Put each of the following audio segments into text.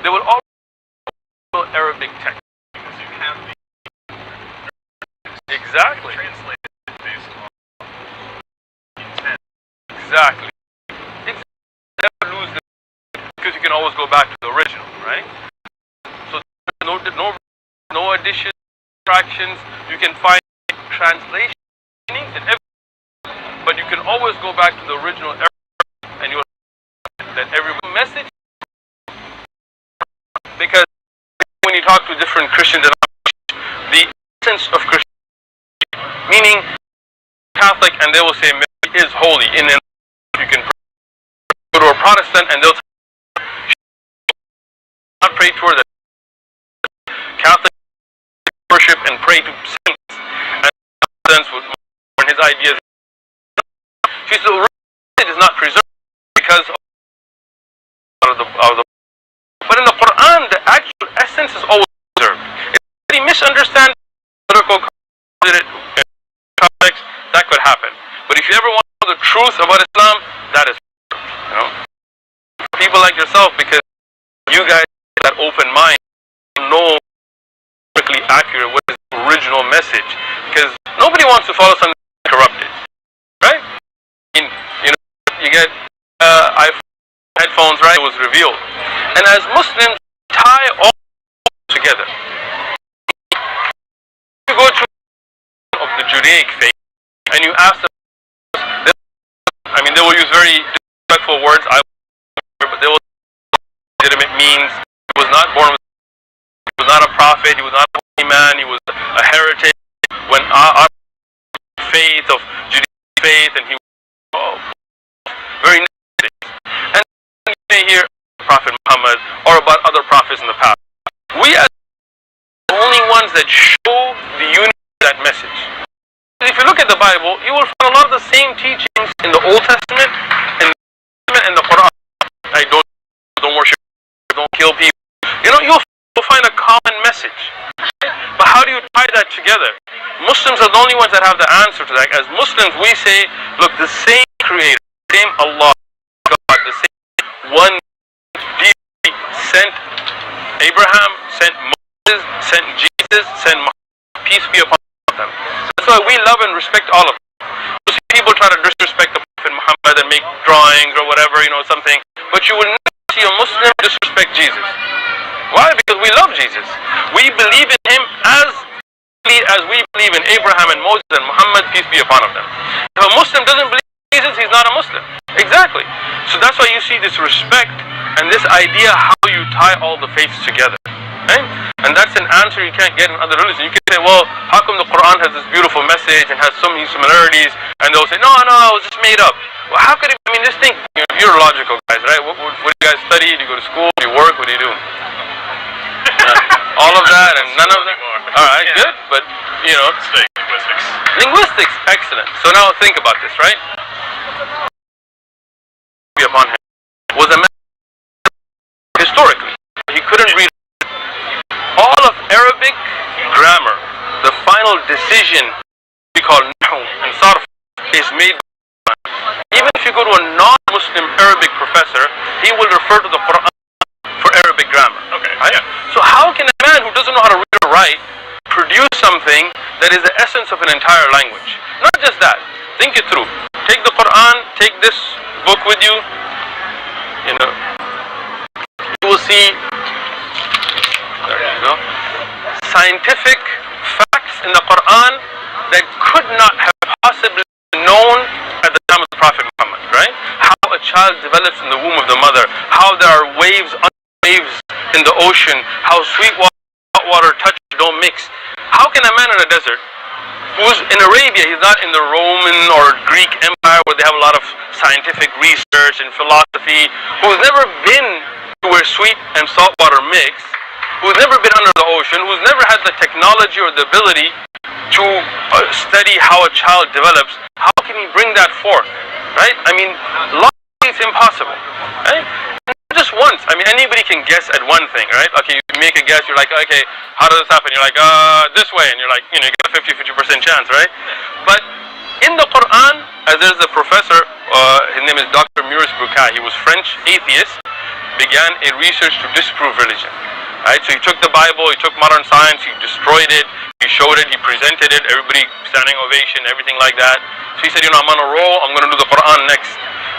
They will always follow Arabic text. Because you can be Exactly. translated based on intent. Exactly. Never lose the, because you can always go back to the original, right? So no additions, subtractions. You can find translation meanings in every, but you can always go back to the original and you'll find that every message. Because when you talk to different Christians, the essence of Christianity, meaning Catholic, and they will say Mary is holy. In an, you can go to a Protestant and they'll not pray to her. That Catholic worship and pray to saints, and when his ideas. She said the religion is not preserved because of the. But in the Quran, the actual essence is always preserved. If they misunderstand political topics, that could happen. But if you ever want to know the truth about Islam, that is, people like yourself, because you guys have that open mind, know perfectly accurate what is the original message. Because nobody wants to follow something corrupted, right? You get iPhone headphones, right? It was revealed, and as Muslims tie all together. You go to of the Judaic faith, and you ask them. They will use very disrespectful words. But they will legitimate means. He was not born. He was not a prophet. He was not a holy man. He was a heretic. When our faith of Judaic faith, and he was very negative. And you may hear Prophet Muhammad or about other prophets in the past. We are the only ones that show the unity of that message. If you look at the Bible, you will find a lot of the same teachings in the Old Testament and the Quran. Right? Don't worship, don't kill people. You'll find a common message. But how do you tie that together? Muslims are the only ones that have the answer to that. As Muslims, we say, look, the same Creator, the same Allah, God, the same one deity sent Abraham, sent Moses, sent Jesus, sent Muhammad. Peace be upon them. That's why we love and respect all of them. You see people try to disrespect the Prophet Muhammad and make drawings or whatever, something. But you will never see a Muslim disrespect Jesus. Why? Because we love Jesus. We believe in him as we believe in Abraham and Moses and Muhammad, peace be upon them. If a Muslim doesn't believe in Jesus, he's not a Muslim. Exactly. So that's why you see this respect and this idea how you tie all the faiths together. Right? And that's an answer you can't get in other religions. You can say, well, how come the Quran has this beautiful message and has so many similarities? And they'll say, no, it was just made up. Well, how could it? Just think, you're logical guys, right? What do you guys study? Do you go to school? Do you work? What do you do? All of that and none of that? Alright, good. But, Linguistics. Linguistics, excellent. So now think about this, right? Upon him was a man historically. He couldn't read all of Arabic grammar. The final decision we call nahu and sarf is made. Even if you go to a non-Muslim Arabic professor, he will refer to the Quran for Arabic grammar. Okay. Right? Yeah. So how can a man who doesn't know how to read or write produce something that is the essence of an entire language? Not just that. Think it through. Take the Quran, take this book with you. You will see, there you go, scientific facts in the Quran that could not have possibly been known at the time of the Prophet Muhammad, right? How a child develops in the womb of the mother, how there are waves in the ocean, how sweet water and hot water touch, don't mix. How can a man in a desert who's in Arabia, he's not in the Roman or Greek Empire where they have a lot of scientific research and philosophy, who's never been to where sweet and salt water mix, who's never been under the ocean, who's never had the technology or the ability to study how a child develops, how can he bring that forth, right? Logically it's impossible, right? Just once. Anybody can guess at one thing, right? Okay, you make a guess, you're like, okay, how does this happen? You're like, this way, and you're like, you get a 50% chance, right? But in the Quran, as there's a professor, his name is Dr. Muris Bukai, he was French atheist, began a research to disprove religion. Right? So he took the Bible, he took modern science, he destroyed it, he showed it, he presented it, everybody standing ovation, everything like that. So he said, I'm on a roll, I'm going to do the Quran next.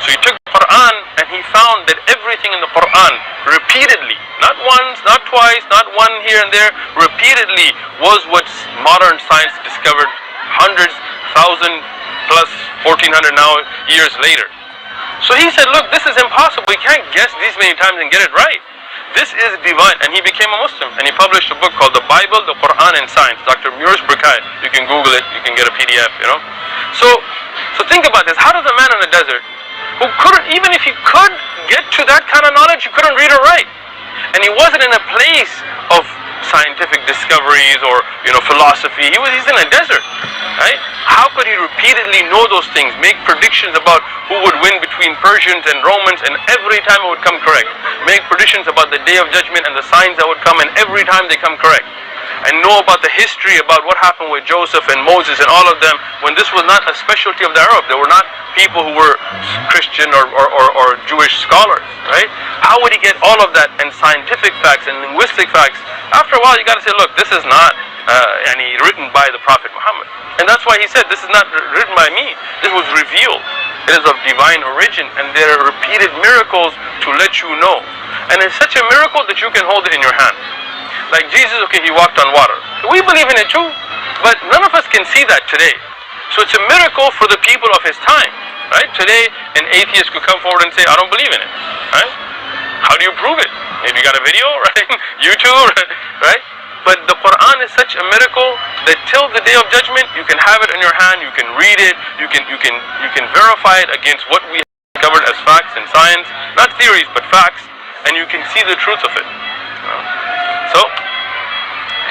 So he took the Quran and he found that everything in the Quran repeatedly, not once, not twice, not one here and there, repeatedly was what modern science discovered hundreds, thousand plus 1400 now years later. So he said, look, this is impossible. We can't guess these many times and get it right. This is divine. And he became a Muslim. And he published a book called The Bible, the Quran and Science. Dr. Murish Burkai. You can Google it. You can get a PDF, So think about this. How does a man in the desert, who couldn't, even if he could get to that kind of knowledge, he couldn't read or write. And he wasn't in a place of scientific discoveries or philosophy. He's in a desert, right? How could he repeatedly know those things, make predictions about who would win between Persians and Romans, and every time it would come correct, make predictions about the day of judgment and the signs that would come, and every time they come correct, and know about the history about what happened with Joseph and Moses and all of them, when this was not a specialty of the Arab. They were not people who were Christian or Jewish scholars, right? How would he get all of that, and scientific facts and linguistic facts? After a while, you got to say, look, this is not written by the Prophet Muhammad. And that's why he said, this is not written by me. This was revealed. It is of divine origin, and there are repeated miracles to let you know. And it's such a miracle that you can hold it in your hand. Like Jesus, okay, he walked on water. We believe in it too, but none of us can see that today. So it's a miracle for the people of his time, right? Today, an atheist could come forward and say, I don't believe in it, right? How do you prove it? Maybe you got a video, right? YouTube, right? But the Quran is such a miracle that till the day of judgment, you can have it in your hand, you can read it, you can verify it against what we have discovered as facts and science, not theories, but facts, and you can see the truth of it. So,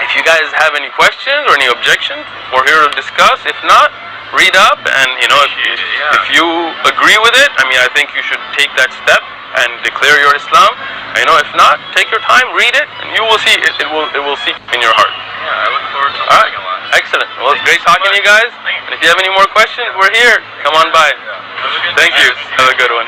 if you guys have any questions or any objections, we're here to discuss. If not, read up, and if you agree with it, I think you should take that step and declare your Islam. If not, take your time, read it, and you will see it will seep in your heart. Yeah, I look forward to learning a lot. Excellent. Well, it's great talking to you guys. And if you have any more questions, we're here. Come on by. Yeah. Thank you. Have a good one.